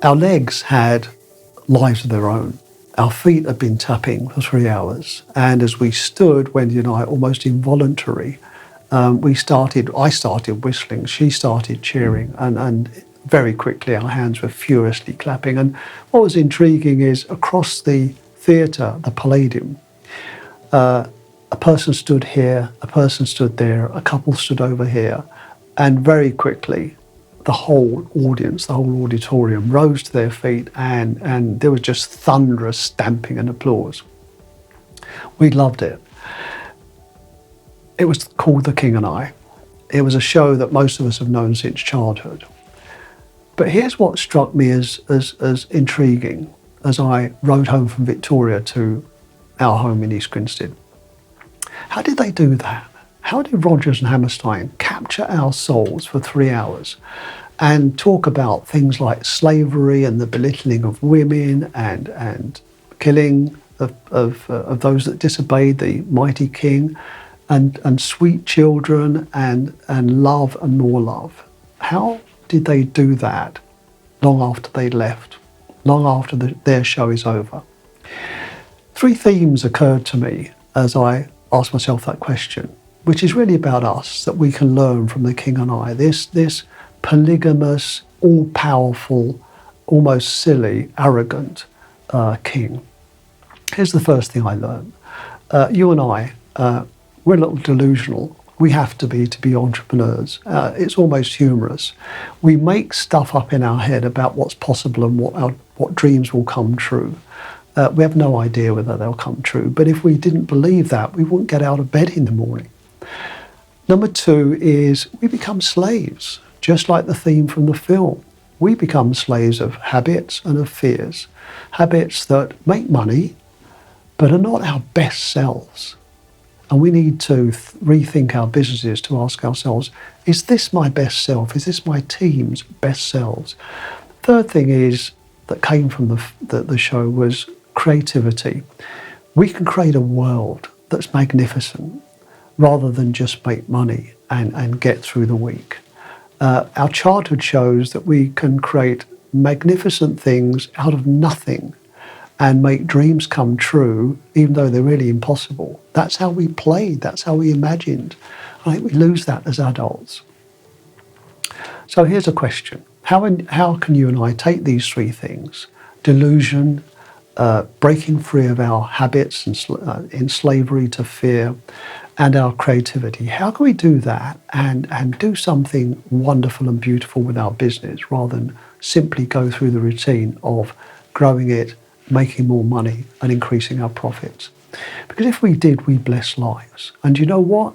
Our legs had lives of their own. Our feet had been tapping for 3 hours. And as we stood, Wendy and I, almost involuntarily, I started whistling, she started cheering, and very quickly our hands were furiously clapping. And what was intriguing is across the theatre, the Palladium, a person stood here, a person stood there, a couple stood over here, and very quickly the whole audience, the whole auditorium rose to their feet, and there was just thunderous stamping and applause. We loved it. It was called The King and I. It was a show that most of us have known since childhood. But here's what struck me as intriguing as I rode home from Victoria to our home in East Grinstead. How did they do that? How did Rodgers and Hammerstein capture our souls for 3 hours and talk about things like slavery and the belittling of women and killing of those that disobeyed the mighty king, and sweet children and love and more love? How did they do that long after they left, long after their show is over? 3 themes occurred to me as I asked myself that question, which is really about us, that we can learn from the King and I, this polygamous, all-powerful, almost silly, arrogant king. Here's the first thing I learned. You and I, we're a little delusional. We have to be entrepreneurs. It's almost humorous. We make stuff up in our head about what's possible and what dreams will come true. We have no idea whether they'll come true, but if we didn't believe that, we wouldn't get out of bed in the morning. Number 2 is we become slaves, just like the theme from the film. We become slaves of habits and of fears, habits that make money, but are not our best selves. And we need to rethink our businesses to ask ourselves, is this my best self? Is this my team's best selves? Third thing is that came from the show was creativity. We can create a world that's magnificent rather than just make money and get through the week. Our childhood shows that we can create magnificent things out of nothing and make dreams come true, even though they're really impossible. That's how we played, that's how we imagined. I think we lose that as adults. So here's a question. How can you and I take these 3 things, delusion, breaking free of our habits and in slavery to fear, and our creativity, how can we do that and do something wonderful and beautiful with our business rather than simply go through the routine of growing it, making more money and increasing our profits? Because if we did, we bless lives. And you know what?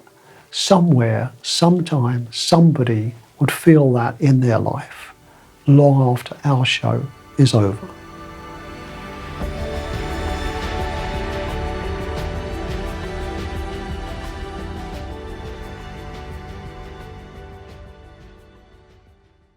Somewhere, sometime, somebody would feel that in their life long after our show is over.